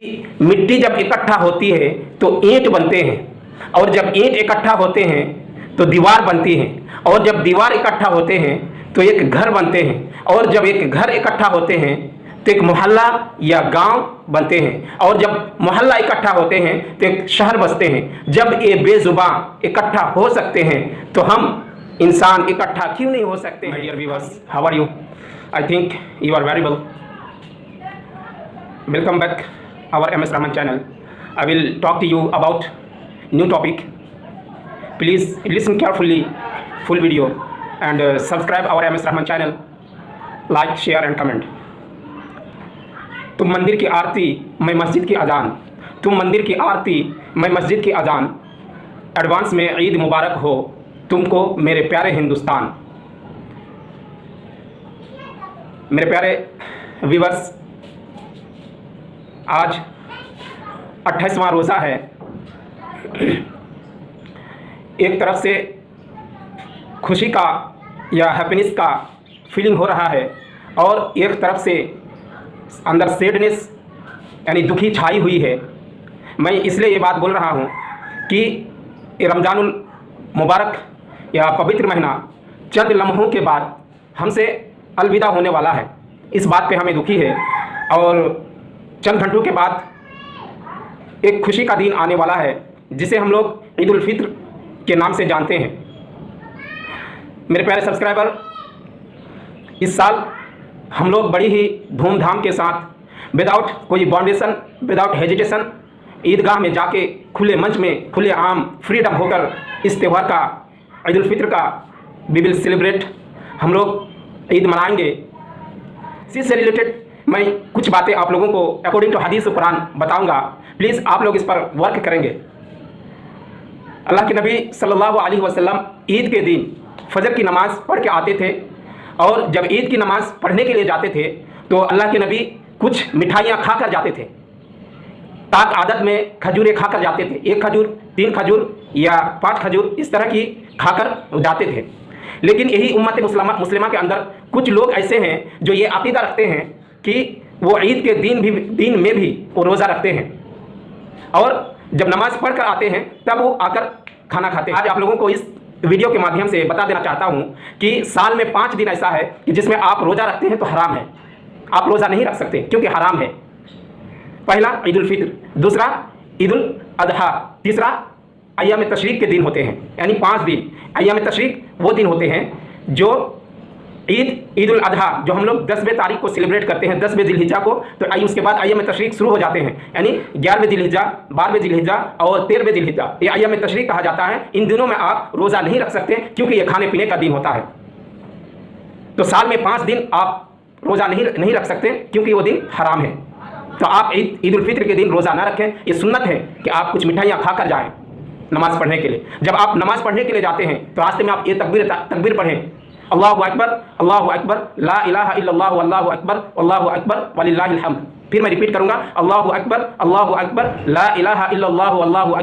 मिट्टी जब इकट्ठा होती है तो ईंट बनते हैं, और जब ईंट इकट्ठा होते हैं तो दीवार बनती है, और जब दीवार इकट्ठा होते हैं तो एक घर बनते हैं, और जब एक घर इकट्ठा होते हैं तो एक मोहल्ला या गांव बनते हैं, और जब मोहल्ला इकट्ठा होते हैं तो एक शहर बसते हैं। जब ये बेजुबान इकट्ठा हो सकते हैं तो हम इंसान इकट्ठा क्यों नहीं हो सकते हैं? Dear viewers, how are you? I think you are very well. Welcome back our MS Rahman channel. I will talk to you about new topic. Please listen carefully full video and subscribe our MS Rahman channel. Like, share and comment. तुम मंदिर की आरती मैं मस्जिद की अजान, तुम मंदिर की आरती मैं मस्जिद की अजान। एडवांस में ईद मुबारक हो तुमको मेरे प्यारे हिंदुस्तान। मेरे प्यारे व्यूअर्स, आज 28वां रोज़ा है। एक तरफ से खुशी का या हैप्पीनेस का फीलिंग हो रहा है, और एक तरफ से अंदर सैडनेस यानी दुखी छाई हुई है। मैं इसलिए ये बात बोल रहा हूँ कि रमज़ानुल मुबारक या पवित्र महीना चंद लम्हों के बाद हमसे अलविदा होने वाला है। इस बात पे हमें दुखी है, और चंद घंटों के बाद एक खुशी का दिन आने वाला है जिसे हम लोग ईद उल फित्र के नाम से जानते हैं। मेरे प्यारे सब्सक्राइबर, इस साल हम लोग बड़ी ही धूमधाम के साथ विदाउट कोई बाउंडेशन, विदाउट हेजिटेशन ईदगाह में जाके खुले मंच में खुले आम फ्रीडम होकर इस त्यौहार का, ईद उल फित्र का वी विल सेलिब्रेट, हम लोग ईद मनाएंगे। इससे रिलेटेड मैं कुछ बातें आप लोगों को अकॉर्डिंग टू हदीस कुरान बताऊंगा। प्लीज़ आप लोग इस पर वर्क करेंगे। अल्लाह के नबी सल्लल्लाहु अलैहि वसल्लम ईद के दिन फजर की नमाज़ पढ़ के आते थे, और जब ईद की नमाज़ पढ़ने के लिए जाते थे तो अल्लाह के नबी कुछ मिठाइयाँ खा कर जाते थे। ताक आदत में खजूरें खाकर जाते थे, 1 खजूर, 3 खजूर या 5 खजूर इस तरह की खाकर जाते थे। लेकिन यही उम्मत मुस्लिमा के अंदर कुछ लोग ऐसे हैं जो ये अकीदा रखते हैं कि वो ईद के दिन में भी वो रोज़ा रखते हैं, और जब नमाज़ पढ़ कर आते हैं तब वो आकर खाना खाते हैं। आज आप लोगों को इस वीडियो के माध्यम से बता देना चाहता हूँ कि साल में 5 दिन ऐसा है कि जिसमें आप रोज़ा रखते हैं तो हराम है, आप रोज़ा नहीं रख सकते क्योंकि हराम है। पहला ईद उल फित्र, दूसरा ईद उल अजहा, तीसरा अय्याम तशरीक के दिन होते हैं, यानी 5 दिन। अय्याम तशरीक वो दिन होते हैं जो ईद उल अजहा जो हम लोग 10वें तारीख को सेलिब्रेट करते हैं, 10वें जिलहिज्जा को, तो उसके बाद अय्याम तशरीक शुरू हो जाते हैं, यानी 11वें जिलहिज्जा, 12वें जिलहिज्जा और 13वें जिलहिज्जा, ये अय्याम तशरीक कहा जाता है। इन दिनों में आप रोज़ा नहीं रख सकते क्योंकि ये खाने पीने का दिन होता है। तो साल में 5 दिन आप रोज़ा नहीं रख सकते क्योंकि वो दिन हराम है। तो आप ईद उल फित्र के दिन रोज़ा ना रखें। ये सुन्नत है कि आप कुछ मिठाइयाँ खा कर जाएँ नमाज़ पढ़ने के लिए। जब आप नमाज़ पढ़ने के लिए जाते हैं तो रास्ते में आप ये तकबीर पढ़ें, अल्लाहु अकबर, ला इलाहा इल्लल्लाह अल्लाहु अकबर वलिल्लाहिल हम्द। फिर मैं रिपीट करूंगा, अल्लाहु अकबर, ला इलाहा इल्लल्लाह अल्लाहु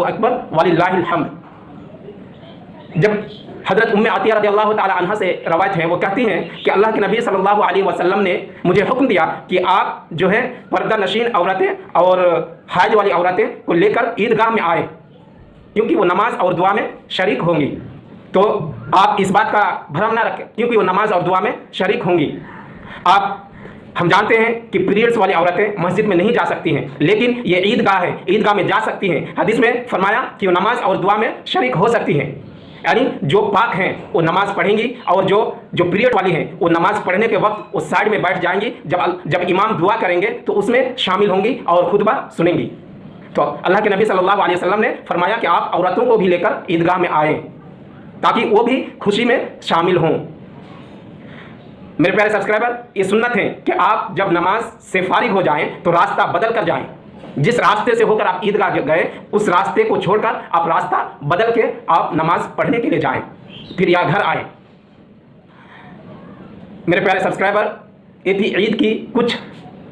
अकबर वलिल्लाहिल हम्द। जब हज़रत उम्मे आतिया रज़ियल्लाहु ताला अन्हा से रवायत है, वो कहती हैं कि अल्लाह के नबी सल्लल्लाहु अलैहि वसल्लम ने मुझे हुक्म दिया कि आप जो है पर्दा नशीन औरतें और हाज वाली औरतें को लेकर ईदगाह में आए, क्योंकि वो नमाज और दुआ में शरीक होंगी। तो आप इस बात का भ्रम ना रखें क्योंकि वो नमाज और दुआ में शरीक होंगी। हम जानते हैं कि पीरियड्स वाली औरतें मस्जिद में नहीं जा सकती हैं, लेकिन ये ईदगाह है, ईदगाह में जा सकती हैं। हदीस में फरमाया कि वो नमाज और दुआ में शरीक हो सकती हैं, यानी जो पाक हैं वो नमाज पढ़ेंगी, और जो पीरियड वाली हैं वो नमाज पढ़ने के वक्त उस साइड में बैठ जाएंगी। जब इमाम दुआ करेंगे तो उसमें शामिल होंगी और खुतबा सुनेंगी। तो अल्लाह के नबी सल्लल्लाहु अलैहि वसल्लम ने फरमाया कि आप औरतों को भी लेकर ईदगाह में आएँ ताकि वो भी खुशी में शामिल हों। मेरे प्यारे सब्सक्राइबर, ये सुन्नत है कि आप जब नमाज से फारिग हो जाएं तो रास्ता बदल कर जाएं। जिस रास्ते से होकर आप ईदगाह गए उस रास्ते को छोड़कर आप रास्ता बदल के आप नमाज पढ़ने के लिए जाएं, फिर या घर आए। मेरे प्यारे सब्सक्राइबर, ये थी ईद की कुछ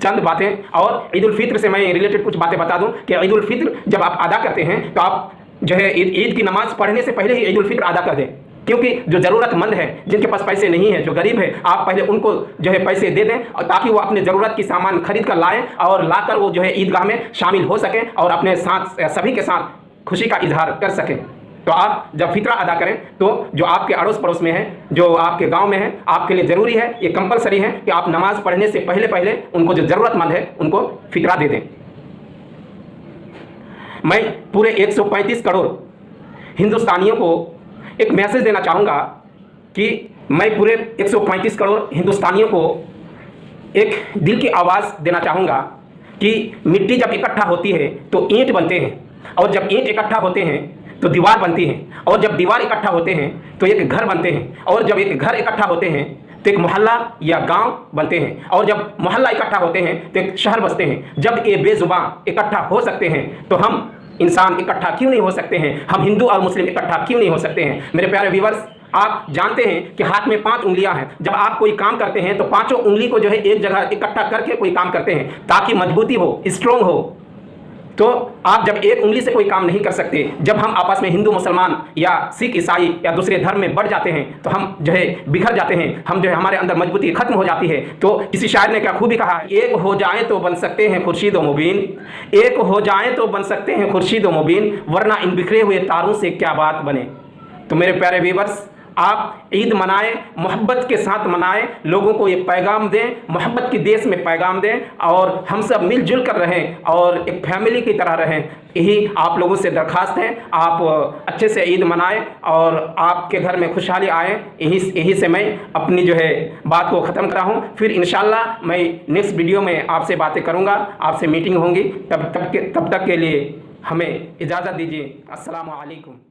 चंद बातें, और ईद उल फित्र से मैं रिलेटेड कुछ बातें बता दूं कि ईद उल फित्र जब आप अदा करते हैं तो आप जो है ईद की नमाज़ पढ़ने से पहले ही ईद उल फित्र अदा कर दें। क्योंकि जो ज़रूरतमंद है, जिनके पास पैसे नहीं है, जो गरीब है, आप पहले उनको जो है पैसे दे दें और ताकि वो अपने ज़रूरत की सामान खरीद कर लाएँ और लाकर वो जो है ईदगाह में शामिल हो सकें और अपने साथ सभी के साथ खुशी का इजहार कर सकें। तो आप जब फितरा अदा करें तो जो आपके अड़ोस पड़ोस में है, जो आपके गांव में है, आपके लिए ज़रूरी है, ये कंपलसरी है कि आप नमाज़ पढ़ने से पहले पहले उनको जो ज़रूरतमंद है उनको फितरा दे दें। मैं पूरे 135 करोड़ हिंदुस्तानियों को एक मैसेज देना चाहूँगा कि मैं पूरे 135 करोड़ हिंदुस्तानियों को एक दिल की आवाज़ देना चाहूँगा कि मिट्टी जब इकट्ठा होती है तो ईंट बनते हैं, और जब ईंट इकट्ठा होते हैं तो दीवार बनती है, और जब दीवार इकट्ठा होते हैं तो एक घर बनते हैं, और जब एक घर इकट्ठा होते हैं तो एक मोहल्ला या गांव बनते हैं, और जब मोहल्ला इकट्ठा होते हैं तो एक शहर बसते हैं। जब ये बेजुबान इकट्ठा हो सकते हैं तो हम इंसान इकट्ठा क्यों नहीं हो सकते हैं? हम हिंदू और मुस्लिम इकट्ठा क्यों नहीं हो सकते हैं? मेरे प्यारे व्यूअर्स, आप जानते हैं कि हाथ में 5 उंगलियां हैं। जब आप कोई काम करते हैं तो पांचों उंगली को जो है एक जगह इकट्ठा करके कोई काम करते हैं ताकि मजबूती हो, स्ट्रोंग हो। तो आप जब एक उंगली से कोई काम नहीं कर सकते, जब हम आपस में हिंदू मुसलमान या सिख ईसाई या दूसरे धर्म में बढ़ जाते हैं तो हम जो है बिखर जाते हैं, हम जो है हमारे अंदर मजबूती खत्म हो जाती है। तो किसी शायर ने क्या खूबी कहा, एक हो जाएं तो बन सकते हैं खुर्शीद व मुबीन, एक हो जाएं तो बन सकते हैं खुर्शीद व मुबीन, वरना इन बिखरे हुए तारों से क्या बात बने। तो मेरे प्यारे व्यूअर्स, आप ईद मनाएं, मोहब्बत के साथ मनाएं, लोगों को ये पैगाम दें, मोहब्बत की देश में पैगाम दें, और हम सब मिलजुल कर रहें और एक फैमिली की तरह रहें। यही आप लोगों से दरख्वास्त है। आप अच्छे से ईद मनाएं और आपके घर में खुशहाली आए। यही से मैं अपनी जो है बात को ख़त्म कर रहा हूँ। फिर इंशाल्लाह मैं नेक्स्ट वीडियो में आपसे बातें करूँगा, आपसे मीटिंग होंगी। तब तक के लिए हमें इजाज़त दीजिए। अस्सलामु अलैकुम।